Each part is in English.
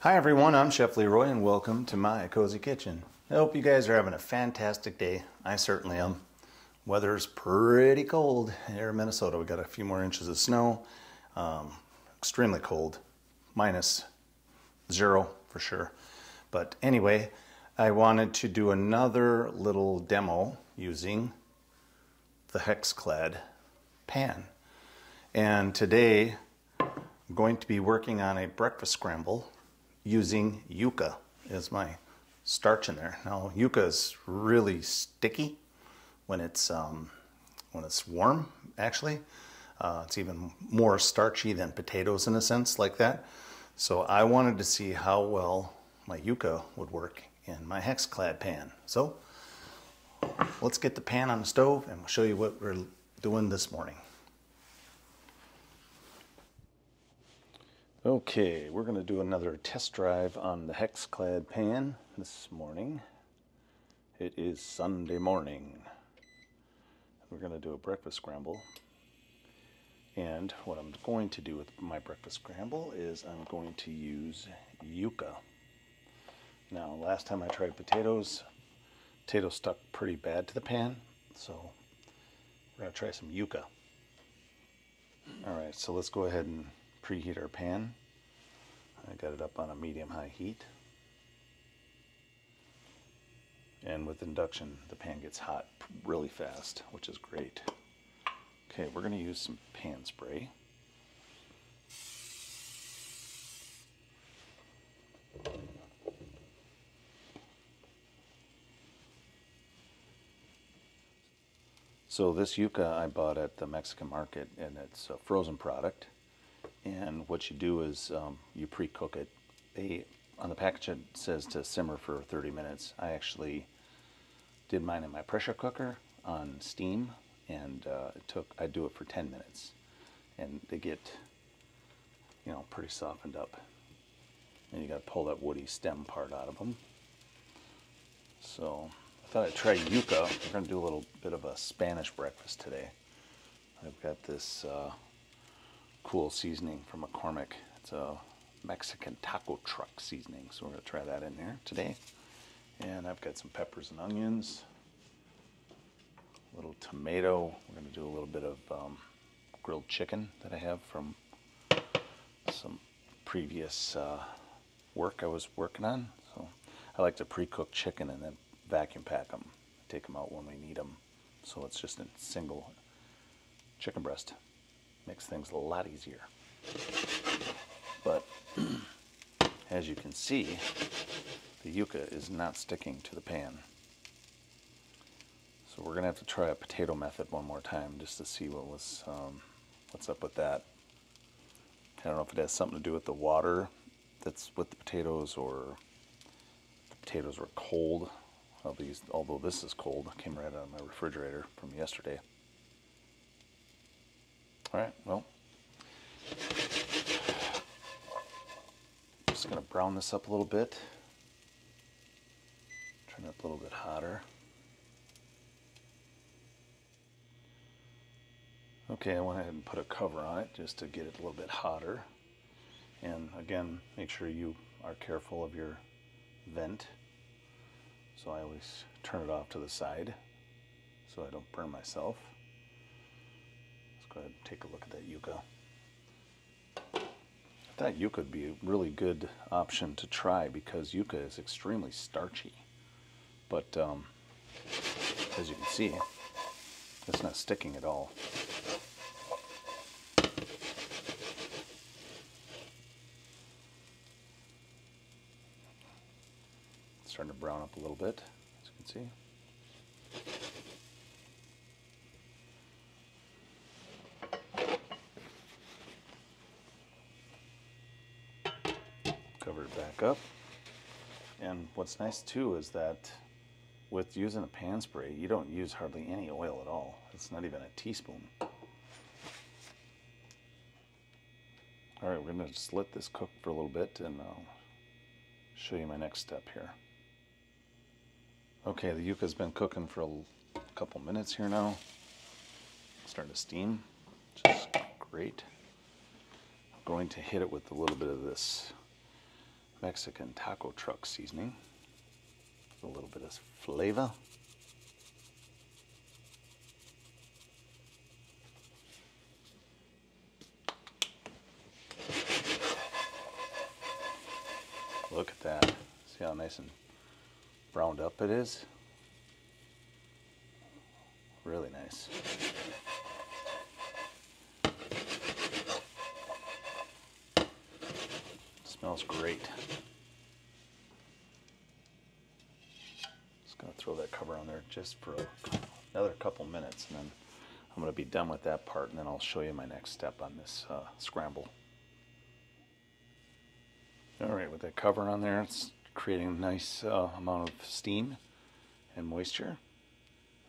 Hi everyone, I'm Chef Leroy and welcome to my cozy kitchen. I hope you guys are having a fantastic day. I certainly am. Weather's pretty cold here in Minnesota. We got a few more inches of snow. Extremely cold, -0 for sure. But anyway, I wanted to do another little demo using the Hexclad pan. And today I'm going to be working on a breakfast scramble using yuka as my starch in there. Now yuka is really sticky when it's warm. Actually, it's even more starchy than potatoes in a sense like that. So I wanted to see how well my yuka would work in my Hexclad pan. So let's get the pan on the stove and we'll show you what we're doing this morning. Okay, we're going to do another test drive on the Hexclad pan this morning. It is Sunday morning. We're going to do a breakfast scramble. And what I'm going to do with my breakfast scramble is I'm going to use yuka. Now, last time I tried potatoes stuck pretty bad to the pan, so we're going to try some yuka. Alright, so let's go ahead and preheat our pan. I got it up on a medium-high heat. And with induction, the pan gets hot really fast, which is great. Okay, we're going to use some pan spray. So this yuca I bought at the Mexican market, and it's a frozen product. And what you do is you pre-cook it. On the package it says to simmer for 30 minutes. I actually did mine in my pressure cooker on steam, and I do it for 10 minutes. And they get, pretty softened up. And you got to pull that woody stem part out of them. So I thought I'd try yuca. We're going to do a little bit of a Spanish breakfast today. I've got this cool seasoning from McCormick. It's a Mexican taco truck seasoning, so we're going to try that in there today. And I've got some peppers and onions, a little tomato. We're going to do a little bit of grilled chicken that I have from some previous work I was working on. So I like to pre-cook chicken and then vacuum pack them, take them out when we need them. So it's just a single chicken breast. Makes things a lot easier. But as you can see, the yuca is not sticking to the pan. So we're gonna have to try a potato method one more time just to see what's up with that. I don't know if it has something to do with the water that's with the potatoes, or the potatoes were cold. Although this is cold, it came right out of my refrigerator from yesterday. Alright, well, just going to brown this up a little bit. Turn it up a little bit hotter. Okay, I went ahead and put a cover on it just to get it a little bit hotter. And again, make sure you are careful of your vent. So I always turn it off to the side so I don't burn myself. Go ahead and take a look at that yuca. I thought yuca would be a really good option to try because yuca is extremely starchy. But as you can see, it's not sticking at all. It's starting to brown up a little bit, as you can see. Cover it back up. And what's nice too is that with using a pan spray, you don't use hardly any oil at all. It's not even a teaspoon. Alright, we're going to just let this cook for a little bit and I'll show you my next step here. Okay, the yuca's been cooking for a couple minutes here now. It's starting to steam, which is great. I'm going to hit it with a little bit of this Mexican taco truck seasoning. A little bit of flavor. Look at that. See how nice and browned up it is? Really nice. Smells great. Just gonna throw that cover on there just for another couple minutes, and then I'm gonna be done with that part, and then I'll show you my next step on this scramble. All right, with that cover on there, it's creating a nice amount of steam and moisture,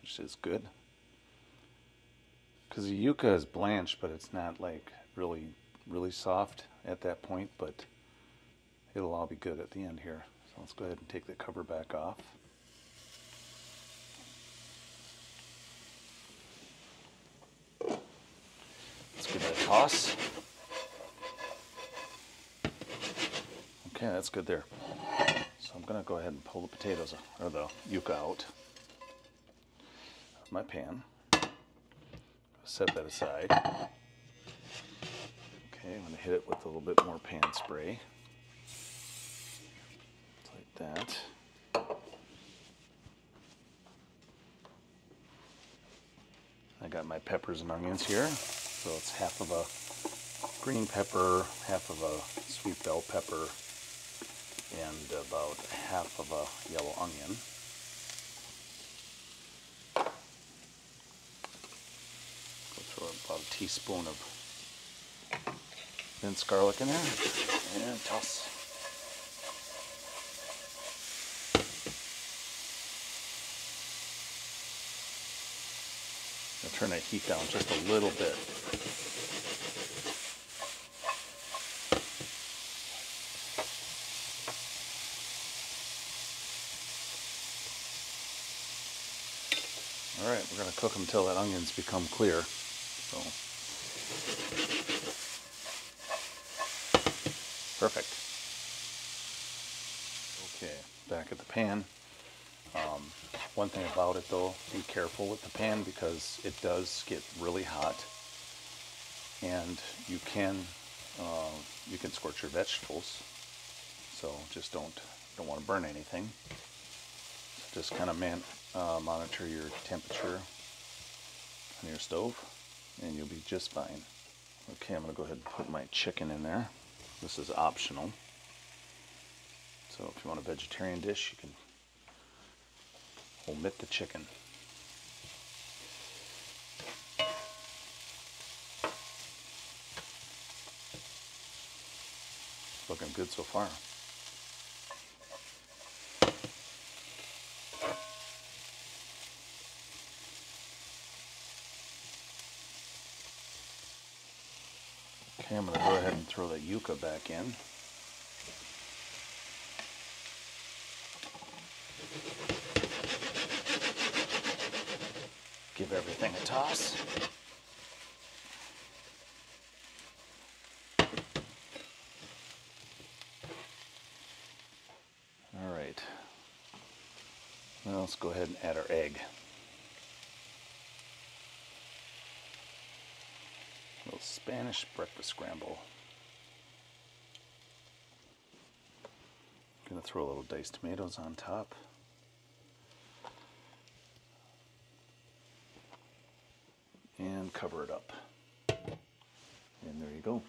which is good. Because the yuca is blanched, but it's not like really soft at that point, but it'll all be good at the end here. So let's go ahead and take the cover back off. Let's give it a toss. Okay, that's good there. So I'm going to go ahead and pull the potatoes, or the yuca out of my pan. Set that aside. Okay, I'm going to hit it with a little bit more pan spray. Like that. I got my peppers and onions here. So it's half of a green pepper, half of a sweet bell pepper, and about half of a yellow onion. Throw about a teaspoon of minced garlic in there, and toss. I'll turn that heat down just a little bit. All right, we're going to cook them until that onions become clear. So, perfect. Okay, back at the pan. One thing about it though, be careful with the pan because it does get really hot, and you can scorch your vegetables. So just don't want to burn anything. So just kind of monitor your temperature on your stove, and you'll be just fine. Okay, I'm going to go ahead and put my chicken in there. This is optional. So if you want a vegetarian dish, you can omit the chicken. Looking good so far. Okay, I'm going to go ahead and throw the yuca back in. Give everything a toss. All right. Now let's go ahead and add our egg. A little Spanish breakfast scramble. I'm going to throw a little diced tomatoes on top. And cover it up. And there you go.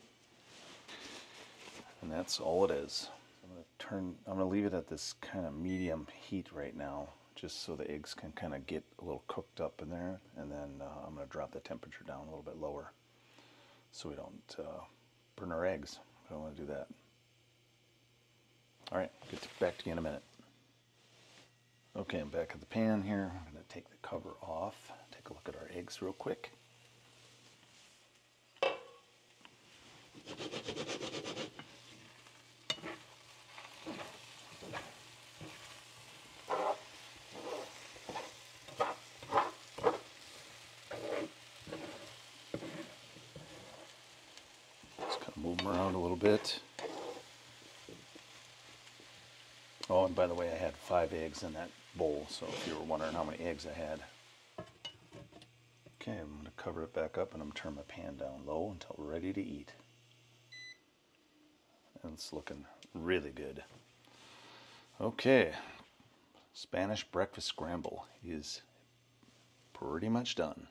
And that's all it is. I'm going to leave it at this kind of medium heat right now, just so the eggs can kind of get a little cooked up in there, and then I'm going to drop the temperature down a little bit lower so we don't burn our eggs. I don't want to do that. All right, get back to you in a minute. Okay, I'm back at the pan here. I'm going to take the cover off, take a look at our eggs real quick. Just kind of move them around a little bit. Oh, and by the way, I had 5 eggs in that bowl, so if you were wondering how many eggs I had. Okay, I'm going to cover it back up and I'm going to turn my pan down low until we're ready to eat. And it's looking really good. Okay, Spanish breakfast scramble is pretty much done.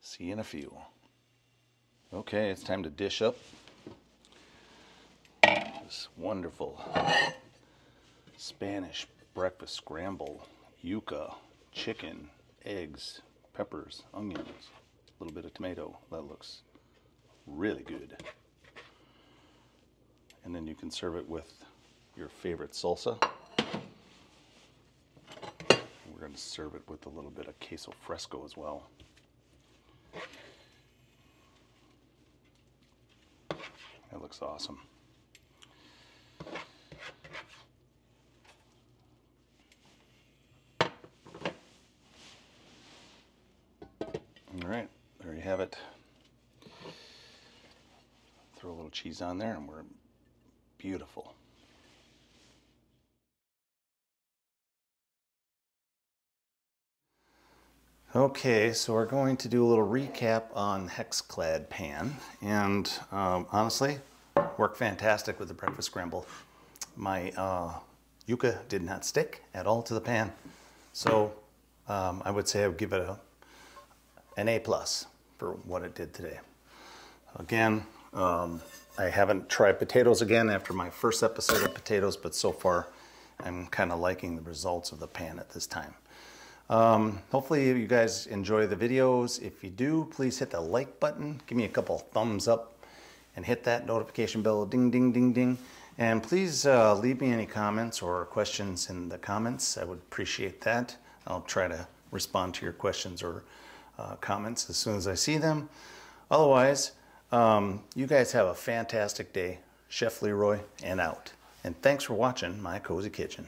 See you in a few. Okay, it's time to dish up this wonderful Spanish breakfast scramble. Yuca, chicken, eggs, peppers, onions, a little bit of tomato. That looks really good. And then you can serve it with your favorite salsa. We're going to serve it with a little bit of queso fresco as well. That looks awesome. All right, there you have it. Throw a little cheese on there and we're beautiful. Okay, so we're going to do a little recap on Hexclad Pan, and honestly, worked fantastic with the breakfast scramble. My yuca did not stick at all to the pan, so I would say I would give it an A+ for what it did today. Again, I haven't tried potatoes again after my first episode of potatoes, but so far I'm kind of liking the results of the pan at this time. Hopefully you guys enjoy the videos. If you do, please hit the like button, give me a couple thumbs up, and hit that notification bell, ding, ding, ding, ding. And please leave me any comments or questions in the comments. I would appreciate that. I'll try to respond to your questions or comments as soon as I see them. Otherwise, you guys have a fantastic day. Chef Leroy, and out. And thanks for watching My Cozy Kitchen.